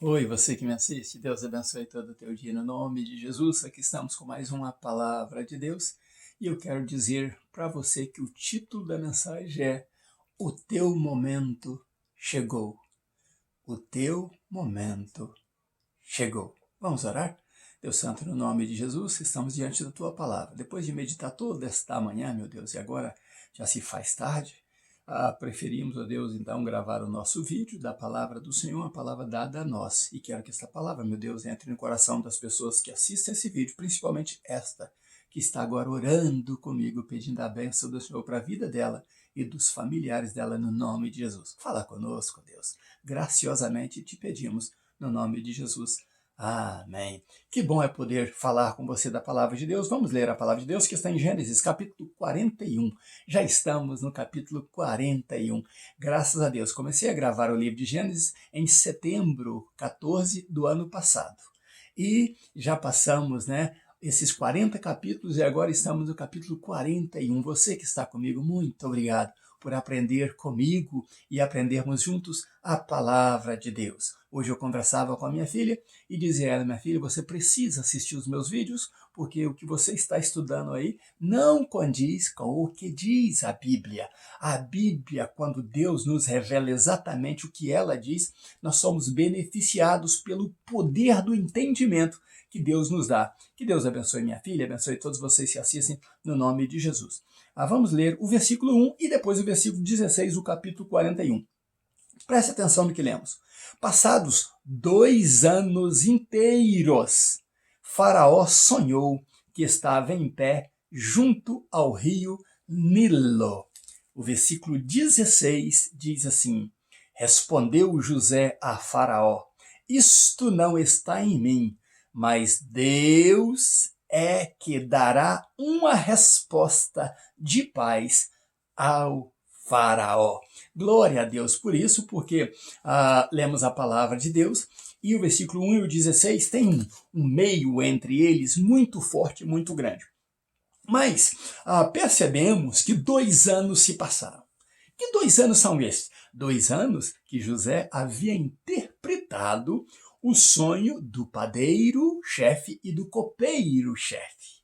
Oi, você que me assiste, Deus abençoe todo o teu dia no nome de Jesus. Aqui estamos com mais uma palavra de Deus e eu quero dizer para você que o título da mensagem é O Teu Momento Chegou. O Teu Momento Chegou. Vamos orar? Deus Santo, no nome de Jesus, estamos diante da Tua palavra. Depois de meditar toda esta manhã, meu Deus, e agora já se faz tarde, preferimos, ó Deus, então gravar o nosso vídeo da palavra do Senhor, a palavra dada a nós. E quero que esta palavra, meu Deus, entre no coração das pessoas que assistem esse vídeo, principalmente esta, que está agora orando comigo, pedindo a bênção do Senhor para a vida dela e dos familiares dela, no nome de Jesus. Fala conosco, Deus. Graciosamente te pedimos, no nome de Jesus. Amém. Que bom é poder falar com você da palavra de Deus. Vamos ler a palavra de Deus que está em Gênesis, capítulo 41. Já estamos no capítulo 41. Graças a Deus. Comecei a gravar o livro de Gênesis em setembro 14 do ano passado. E já passamos, esses 40 capítulos e agora estamos no capítulo 41. Você que está comigo, muito obrigado por aprender comigo e aprendermos juntos a palavra de Deus. Hoje eu conversava com a minha filha e dizia a ela: minha filha, você precisa assistir os meus vídeos, porque o que você está estudando aí não condiz com o que diz a Bíblia. A Bíblia, quando Deus nos revela exatamente o que ela diz, nós somos beneficiados pelo poder do entendimento que Deus nos dá. Que Deus abençoe minha filha, abençoe todos vocês que assistem, no nome de Jesus. Vamos ler o versículo 1 e depois o versículo 16 do capítulo 41. Preste atenção no que lemos. Passados 2 anos inteiros, Faraó sonhou que estava em pé junto ao rio Nilo. O versículo 16 diz assim: respondeu José a Faraó: isto não está em mim, mas Deus é que dará uma resposta de paz ao Faraó. Glória a Deus por isso, porque lemos a palavra de Deus e o versículo 1 e o 16 tem um meio entre eles muito forte, muito grande. Mas percebemos que 2 anos se passaram. Que 2 anos são esses? 2 anos que José havia interpretado o sonho do padeiro-chefe e do copeiro-chefe.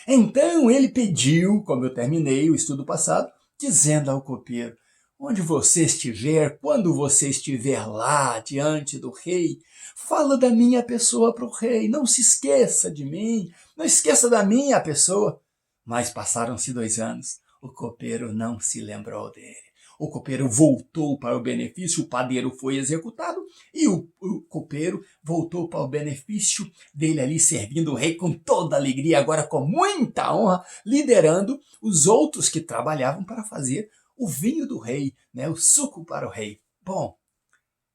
Então ele pediu, como eu terminei o estudo passado, dizendo ao copeiro: onde você estiver, quando você estiver lá diante do rei, fala da minha pessoa para o rei, não se esqueça de mim, não esqueça da minha pessoa. Mas passaram-se 2 anos, o copeiro não se lembrou dele. O copeiro voltou para o benefício, o padeiro foi executado e o copeiro voltou para o benefício dele ali, servindo o rei com toda alegria, agora com muita honra, liderando os outros que trabalhavam para fazer o vinho do rei, o suco para o rei. Bom,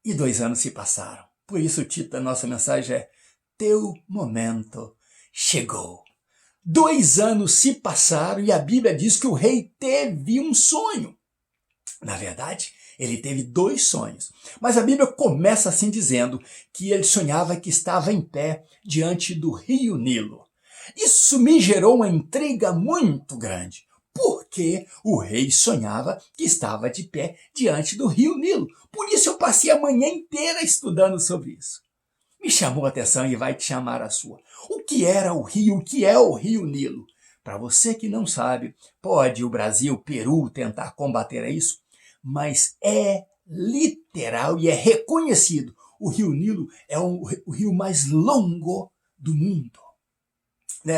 e 2 anos se passaram. Por isso o título da nossa mensagem é Teu Momento Chegou. 2 anos se passaram e a Bíblia diz que o rei teve um sonho. Na verdade, ele teve 2 sonhos. Mas a Bíblia começa assim dizendo que ele sonhava que estava em pé diante do rio Nilo. Isso me gerou uma intriga muito grande. Porque o rei sonhava que estava de pé diante do rio Nilo. Por isso eu passei a manhã inteira estudando sobre isso. Me chamou a atenção e vai te chamar a sua. O que era o rio? O que é o rio Nilo? Para você que não sabe, pode o Brasil, o Peru tentar combater isso, mas é literal e é reconhecido. O rio Nilo é o rio mais longo do mundo.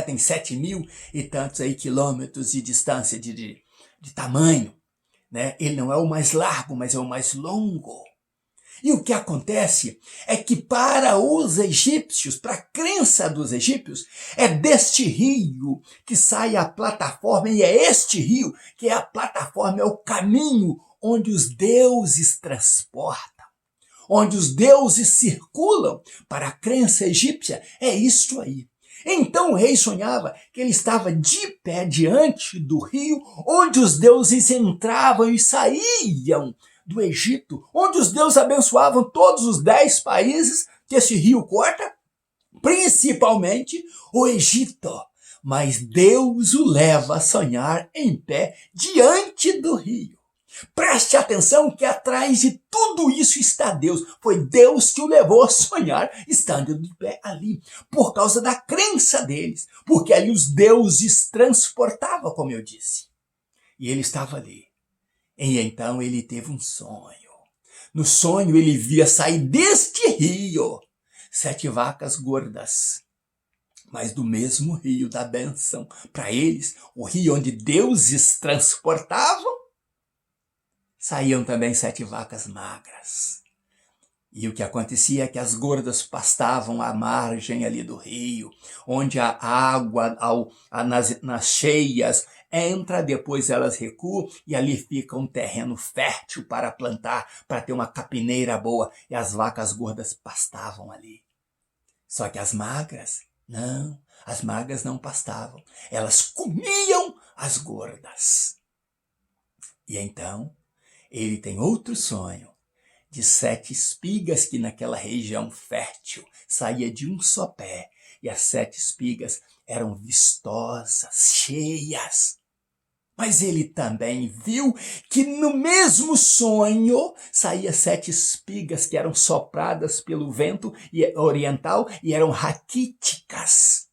Tem 7.000 e tantos aí quilômetros de distância de tamanho. Ele não é o mais largo, mas é o mais longo. E o que acontece é que para os egípcios, para a crença dos egípcios, é deste rio que sai a plataforma, e é este rio que é a plataforma, é o caminho onde os deuses transportam, onde os deuses circulam. Para a crença egípcia, é isto aí. Então o rei sonhava que ele estava de pé diante do rio, onde os deuses entravam e saíam do Egito, onde os deuses abençoavam todos os 10 países que esse rio corta, principalmente o Egito. Mas Deus o leva a sonhar em pé diante do rio. Preste atenção que atrás de tudo isso está Deus. Foi Deus que o levou a sonhar estando de pé ali, por causa da crença deles, porque ali os deuses transportavam, como eu disse. E ele estava ali. E então ele teve um sonho. No sonho ele via sair deste rio 7 vacas gordas, mas do mesmo rio da bênção. Para eles, o rio onde deuses transportavam, saíam também 7 vacas magras. E o que acontecia é que as gordas pastavam à margem ali do rio, onde a água nas cheias entra, depois elas recuam e ali fica um terreno fértil para plantar, para ter uma capineira boa. E as vacas gordas pastavam ali. Só que as magras não pastavam. Elas comiam as gordas. E então ele tem outro sonho de 7 espigas que naquela região fértil saía de um só pé. E as 7 espigas eram vistosas, cheias. Mas ele também viu que no mesmo sonho saía 7 espigas que eram sopradas pelo vento oriental e eram raquíticas.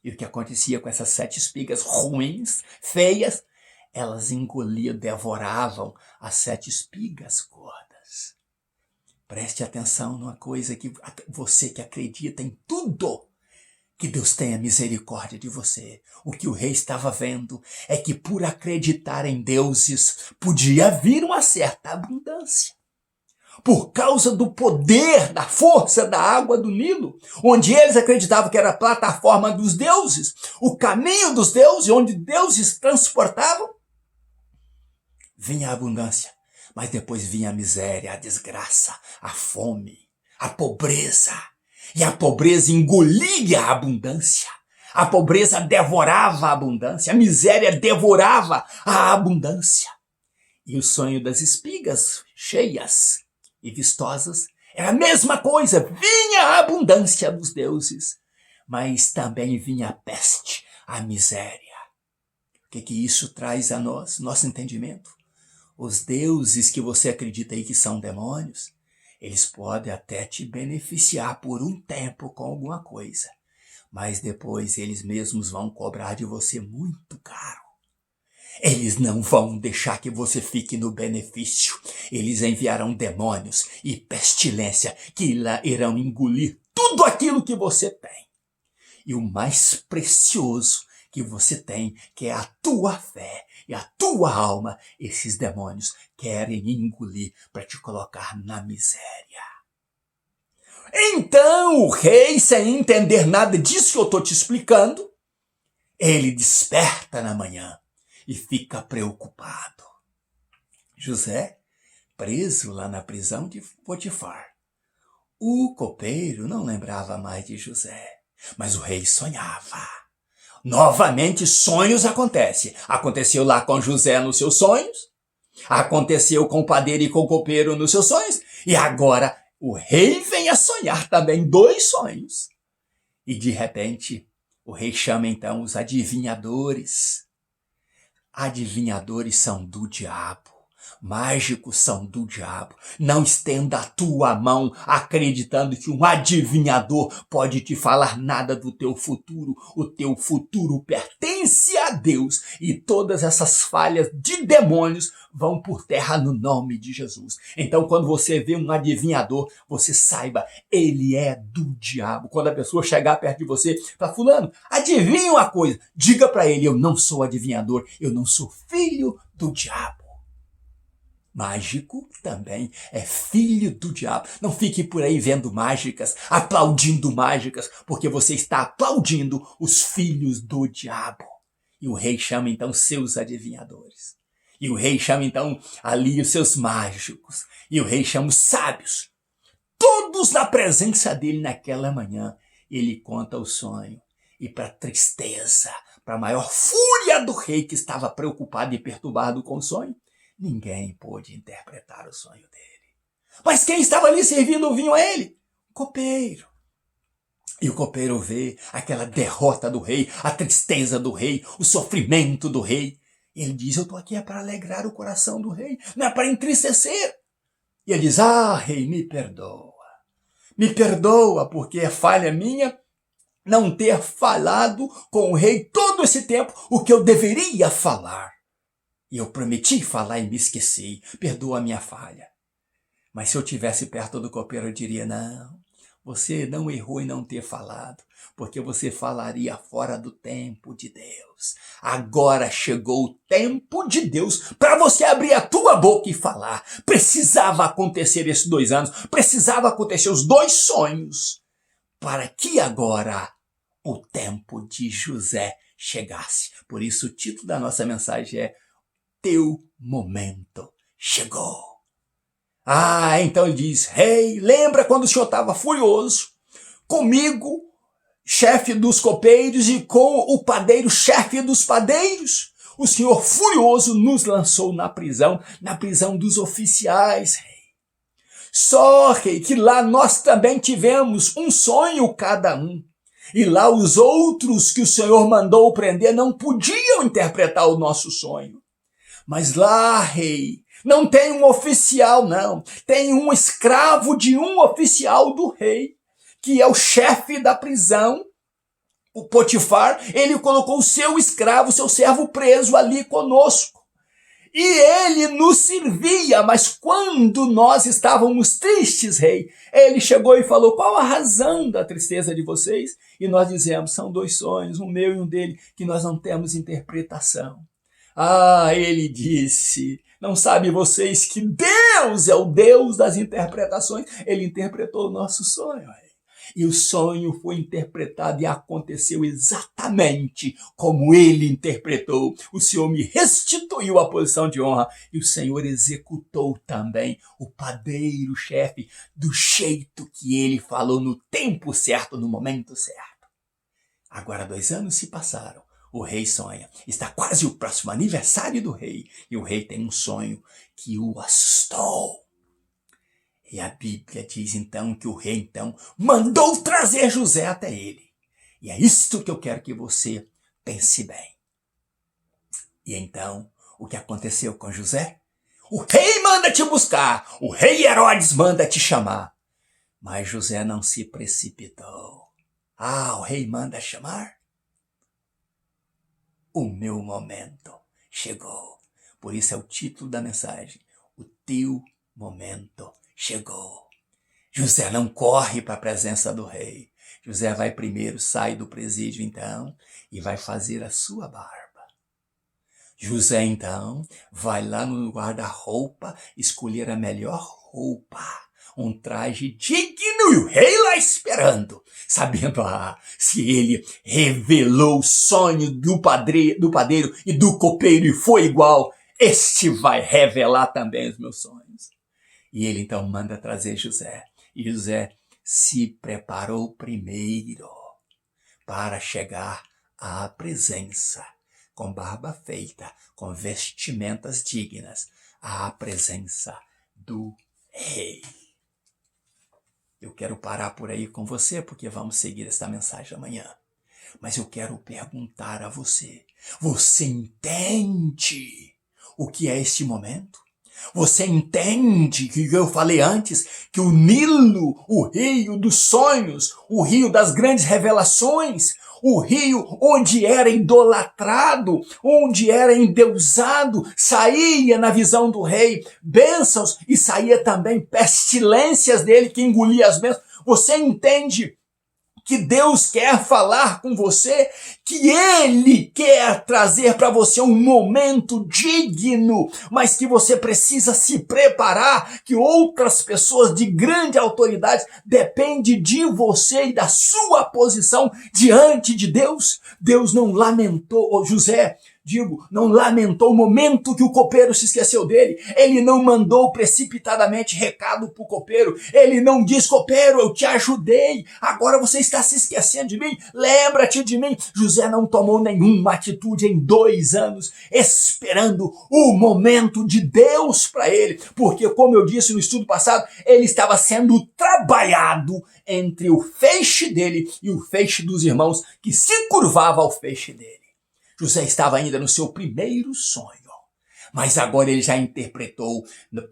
E o que acontecia com essas 7 espigas ruins, feias? Elas engoliam, devoravam as 7 espigas gordas. Preste atenção numa coisa que você que acredita em tudo, que Deus tenha misericórdia de você. O que o rei estava vendo é que por acreditar em deuses podia vir uma certa abundância. Por causa do poder, da força da água do Nilo, onde eles acreditavam que era a plataforma dos deuses, o caminho dos deuses, onde deuses transportavam, vinha a abundância. Mas depois vinha a miséria, a desgraça, a fome, a pobreza. E a pobreza engolia a abundância. A pobreza devorava a abundância. A miséria devorava a abundância. E o sonho das espigas cheias e vistosas era a mesma coisa. Vinha a abundância dos deuses, mas também vinha a peste, a miséria. O que isso traz a nós, nosso entendimento? Os deuses que você acredita aí que são demônios, eles podem até te beneficiar por um tempo com alguma coisa, mas depois eles mesmos vão cobrar de você muito caro. Eles não vão deixar que você fique no benefício. Eles enviarão demônios e pestilência que irão engolir tudo aquilo que você tem. E o mais precioso que você tem, que é a tua fé e a tua alma, esses demônios querem engolir para te colocar na miséria. Então o rei, sem entender nada disso que eu estou te explicando, ele desperta na manhã e fica preocupado. José, preso lá na prisão de Potifar. O copeiro não lembrava mais de José, mas o rei sonhava. Novamente, sonhos acontecem. Aconteceu lá com José nos seus sonhos, aconteceu com o padeiro e com o copeiro nos seus sonhos, e agora o rei vem a sonhar também 2 sonhos. E de repente, o rei chama então os adivinhadores. Adivinhadores são do diabo. Mágicos são do diabo. Não estenda a tua mão acreditando que um adivinhador pode te falar nada do teu futuro. O teu futuro pertence a Deus e todas essas falhas de demônios vão por terra no nome de Jesus. Então, quando você vê um adivinhador, você saiba, ele é do diabo. Quando a pessoa chegar perto de você, fala, fulano, adivinha uma coisa. Diga para ele, eu não sou adivinhador, eu não sou filho do diabo. Mágico também é filho do diabo. Não fique por aí vendo mágicas, aplaudindo mágicas, porque você está aplaudindo os filhos do diabo. E o rei chama então seus adivinhadores. E o rei chama então ali os seus mágicos. E o rei chama os sábios. Todos na presença dele naquela manhã. Ele conta o sonho. E para tristeza, para a maior fúria do rei que estava preocupado e perturbado com o sonho, ninguém pôde interpretar o sonho dele. Mas quem estava ali servindo o vinho a ele? O copeiro. E o copeiro vê aquela derrota do rei, a tristeza do rei, o sofrimento do rei. Ele diz, eu estou aqui para alegrar o coração do rei, não é para entristecer. E ele diz, ah, rei, me perdoa. Me perdoa, porque é falha minha não ter falado com o rei todo esse tempo o que eu deveria falar. E eu prometi falar e me esqueci. Perdoa a minha falha. Mas se eu estivesse perto do copeiro, eu diria, não, você não errou em não ter falado, porque você falaria fora do tempo de Deus. Agora chegou o tempo de Deus para você abrir a tua boca e falar. Precisava acontecer esses 2 anos, precisava acontecer os 2 sonhos, para que agora o tempo de José chegasse. Por isso o título da nossa mensagem é Teu Momento Chegou. Ah, então ele diz, rei, lembra quando o senhor estava furioso comigo, chefe dos copeiros, e com o padeiro, chefe dos padeiros? O senhor furioso nos lançou na prisão dos oficiais, rei. Só, rei, que lá nós também tivemos um sonho cada um. E lá os outros que o senhor mandou prender não podiam interpretar o nosso sonho. Mas lá, rei, não tem um oficial, não. Tem um escravo de um oficial do rei, que é o chefe da prisão, o Potifar. Ele colocou o seu escravo, seu servo preso ali conosco. E ele nos servia, mas quando nós estávamos tristes, rei, ele chegou e falou, qual a razão da tristeza de vocês? E nós dizemos, são 2 sonhos, um meu e um dele, que nós não temos interpretação. Ah, ele disse, não sabem vocês que Deus é o Deus das interpretações? Ele interpretou o nosso sonho. E o sonho foi interpretado e aconteceu exatamente como ele interpretou. O Senhor me restituiu a posição de honra e o Senhor executou também o padeiro-chefe do jeito que ele falou, no tempo certo, no momento certo. Agora 2 anos se passaram. O rei sonha. Está quase o próximo aniversário do rei. E o rei tem um sonho que o assustou. E a Bíblia diz então que o rei então mandou trazer José até ele. E é isto que eu quero que você pense bem. E então, o que aconteceu com José? O rei manda te buscar. O rei Herodes manda te chamar. Mas José não se precipitou. Ah, o rei manda chamar? O meu momento chegou. Por isso é o título da mensagem. O teu momento chegou. José não corre para a presença do rei. José vai primeiro, sai do presídio então, e vai fazer a sua barba. José então vai lá no guarda-roupa escolher a melhor roupa. Um traje digno e o rei lá esperando, sabendo se ele revelou o sonho do padeiro e do copeiro e foi igual, este vai revelar também os meus sonhos. E ele então manda trazer José. E José se preparou primeiro para chegar à presença, com barba feita, com vestimentas dignas, à presença do rei. Eu quero parar por aí com você, porque vamos seguir esta mensagem amanhã. Mas eu quero perguntar a você, você entende o que é este momento? Você entende que eu falei antes, que o Nilo, o rio dos sonhos, o rio das grandes revelações, o rio onde era idolatrado, onde era endeusado, saía na visão do rei bênçãos e saía também pestilências dele que engolia as bênçãos. Você entende que Deus quer falar com você, que Ele quer trazer para você um momento digno, mas que você precisa se preparar, que outras pessoas de grande autoridade dependem de você e da sua posição diante de Deus. Deus não lamentou, José, não lamentou o momento que o copeiro se esqueceu dele. Ele não mandou precipitadamente recado para o copeiro. Ele não diz, copeiro, eu te ajudei, agora você está se esquecendo de mim, lembra-te de mim. José não tomou nenhuma atitude em 2 anos, esperando o momento de Deus para ele, porque, como eu disse no estudo passado, ele estava sendo trabalhado entre o feixe dele e o feixe dos irmãos que se curvava ao feixe dele. José estava ainda no seu primeiro sonho. Mas agora ele já interpretou,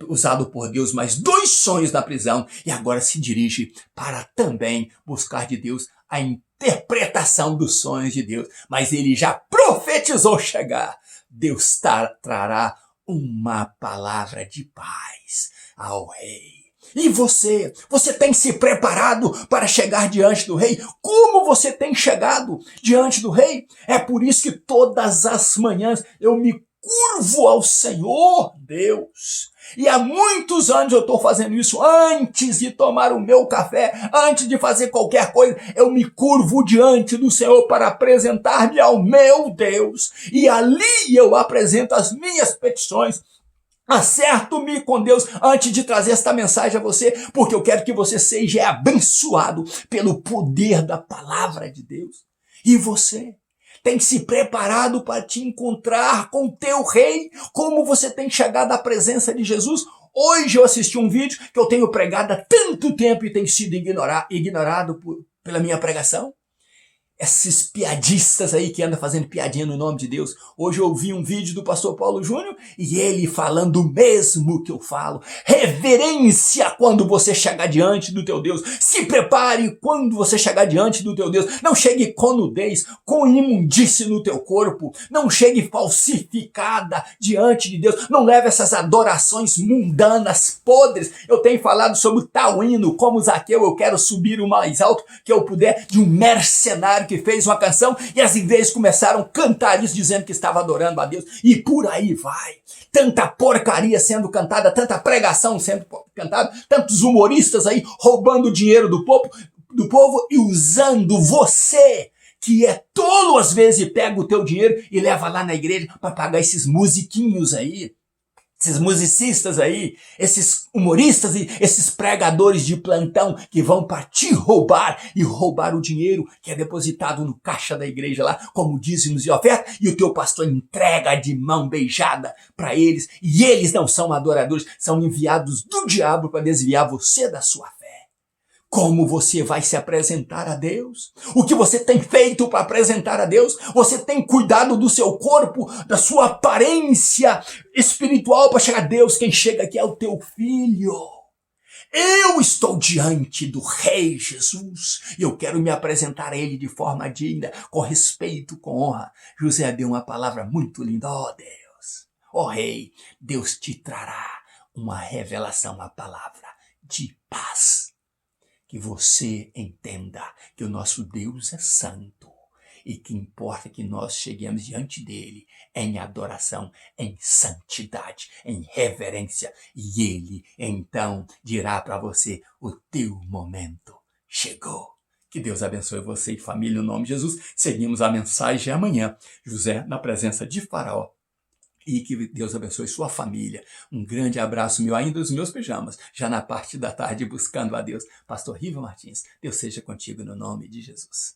usado por Deus, mais 2 sonhos na prisão. E agora se dirige para também buscar de Deus a interpretação dos sonhos de Deus. Mas ele já profetizou chegar. Deus trará uma palavra de paz ao rei. E você tem se preparado para chegar diante do rei? Como você tem chegado diante do rei? É por isso que todas as manhãs eu me curvo ao Senhor Deus. E há muitos anos eu estou fazendo isso. Antes de tomar o meu café, antes de fazer qualquer coisa, eu me curvo diante do Senhor para apresentar-me ao meu Deus. E ali eu apresento as minhas petições. Acerto-me com Deus antes de trazer esta mensagem a você, porque eu quero que você seja abençoado pelo poder da palavra de Deus. E você tem se preparado para te encontrar com o teu rei? Como você tem chegado à presença de Jesus? Hoje eu assisti um vídeo que eu tenho pregado há tanto tempo e tem sido ignorado pela minha pregação. Esses piadistas aí que andam fazendo piadinha no nome de Deus. Hoje eu ouvi um vídeo do pastor Paulo Júnior e ele falando o mesmo que eu falo. Reverência quando você chegar diante do teu Deus. Se prepare quando você chegar diante do teu Deus. Não chegue com nudez, com imundície no teu corpo. Não chegue falsificada diante de Deus. Não leve essas adorações mundanas, podres. Eu tenho falado sobre tal hino, como Zaqueu, eu quero subir o mais alto que eu puder, de um mercenário que fez uma canção e as igrejas começaram a cantar isso dizendo que estava adorando a Deus e por aí vai. Tanta porcaria sendo cantada, tanta pregação sendo cantada, tantos humoristas aí roubando o dinheiro do povo e usando você, que é tolo às vezes, pega o teu dinheiro e leva lá na igreja para pagar esses musiquinhos aí. Esses musicistas aí, esses humoristas e esses pregadores de plantão que vão para te roubar e roubar o dinheiro que é depositado no caixa da igreja lá, como dízimos e oferta, e o teu pastor entrega de mão beijada para eles, e eles não são adoradores, são enviados do diabo para desviar você da sua fé. Como você vai se apresentar a Deus? O que você tem feito para apresentar a Deus? Você tem cuidado do seu corpo, da sua aparência espiritual para chegar a Deus? Quem chega aqui é o teu filho. Eu estou diante do Rei Jesus e eu quero me apresentar a Ele de forma digna, com respeito, com honra. José deu uma palavra muito linda. Ó Deus, ó Rei, Deus te trará uma revelação, uma palavra de paz. Que você entenda que o nosso Deus é santo e que importa que nós cheguemos diante dele em adoração, em santidade, em reverência. E ele então dirá para você, o teu momento chegou. Que Deus abençoe você e família no nome de Jesus. Seguimos a mensagem amanhã. José na presença de Faraó. E que Deus abençoe sua família. Um grande abraço meu, ainda os meus pijamas, já na parte da tarde buscando a Deus. Pastor Riva Martins, Deus seja contigo no nome de Jesus.